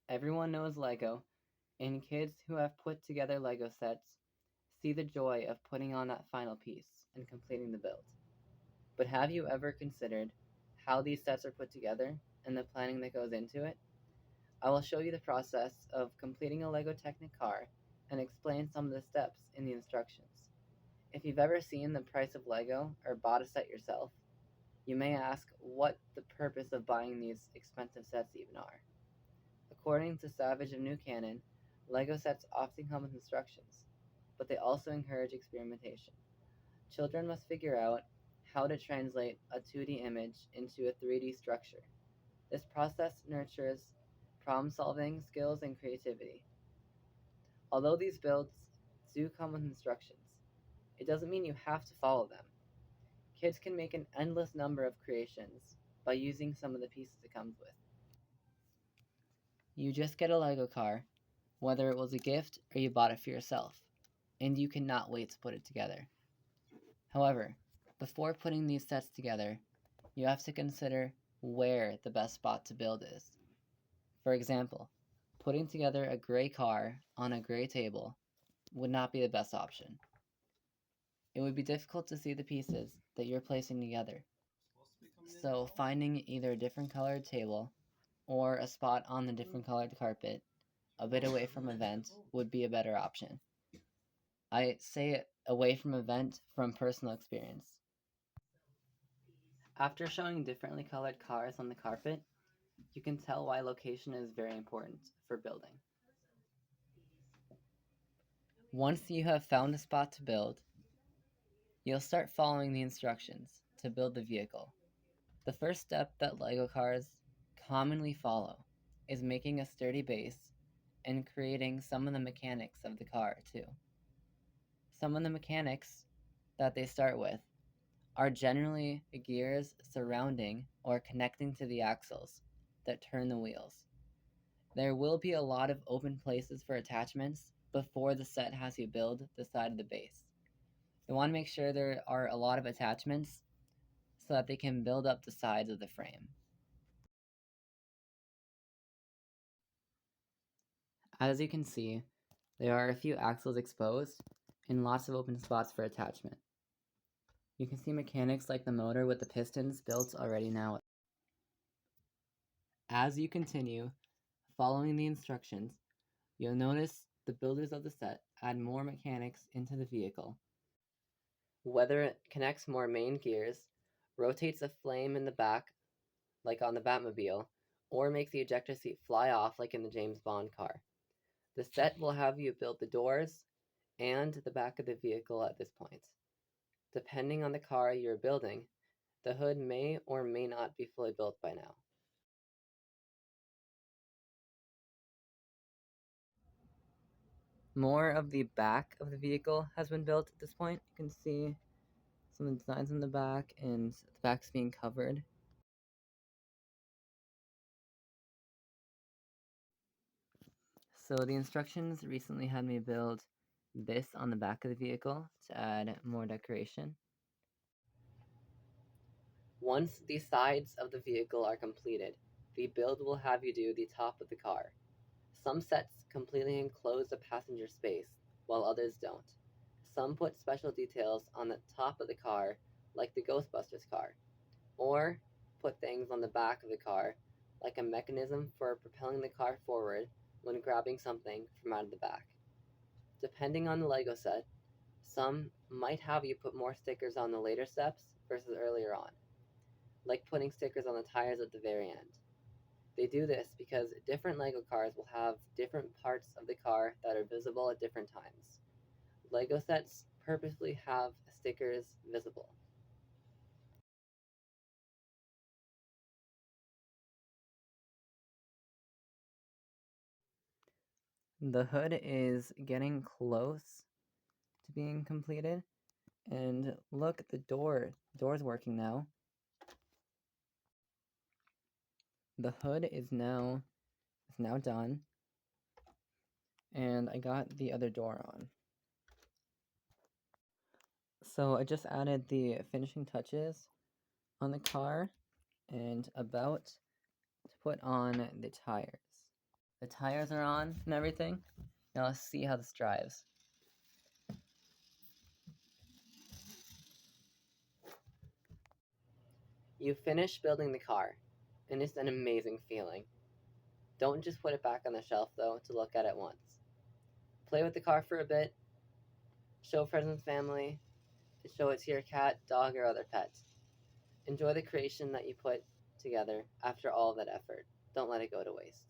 Everyone knows Lego, and kids who have put together Lego sets see the joy of putting on that final piece and completing the build. But have you ever considered how these sets are put together and the planning that goes into it? I will show you the process of completing a Lego Technic car and explain some of the steps in the instructions. If you've ever seen the price of Lego or bought a set yourself, you may ask what the purpose of buying these expensive sets even are. According to Savage of New Canon, Lego sets often come with instructions, but they also encourage experimentation. Children must figure out how to translate a 2D image into a 3D structure. This process nurtures problem solving skills and creativity. Although these builds do come with instructions, it doesn't mean you have to follow them. Kids can make an endless number of creations by using some of the pieces it comes with. You just get a Lego car, whether it was a gift or you bought it for yourself, and you cannot wait to put it together. However, before putting these sets together, you have to consider where the best spot to build is. For example, putting together a gray car on a gray table would not be the best option. It would be difficult to see the pieces that you're placing together. So finding either a different colored table or a spot on the different colored carpet a bit away from a vent would be a better option. I say away from a vent from personal experience. After showing differently colored cars on the carpet, you can tell why location is very important for building. Once you have found a spot to build, you'll start following the instructions to build the vehicle. The first step that LEGO cars commonly follow is making a sturdy base and creating some of the mechanics of the car too. Some of the mechanics that they start with are generally gears surrounding or connecting to the axles that turn the wheels. There will be a lot of open places for attachments before the set has you build the side of the base. You want to make sure there are a lot of attachments so that they can build up the sides of the frame. As you can see, there are a few axles exposed and lots of open spots for attachment. You can see mechanics like the motor with the pistons built already now. As you continue following the instructions, you'll notice the builders of the set add more mechanics into the vehicle. Whether it connects more main gears, rotates a flame in the back like on the Batmobile, or makes the ejector seat fly off like in the James Bond car. The set will have you build the doors and the back of the vehicle at this point. Depending on the car you're building, the hood may or may not be fully built by now. More of the back of the vehicle has been built at this point. You can see some of the designs in the back and the back's being covered. So the instructions recently had me build this on the back of the vehicle to add more decoration. Once the sides of the vehicle are completed, the build will have you do the top of the car. Some sets completely enclose the passenger space, while others don't. Some put special details on the top of the car, like the Ghostbusters car, or put things on the back of the car, like a mechanism for propelling the car forward when grabbing something from out of the back. Depending on the Lego set, some might have you put more stickers on the later steps versus earlier on, like putting stickers on the tires at the very end. They do this because different LEGO cars will have different parts of the car that are visible at different times. LEGO sets purposely have stickers visible. The hood is getting close to being completed. And look, door's working now. The hood is now done. And I got the other door on. So I just added the finishing touches on the car and about to put on the tires. The tires are on and everything. Now let's see how this drives. You finish building the car, and it's an amazing feeling. Don't just put it back on the shelf though to look at it once. Play with the car for a bit, show friends and family, show it to your cat, dog, or other pet. Enjoy the creation that you put together after all that effort. Don't let it go to waste.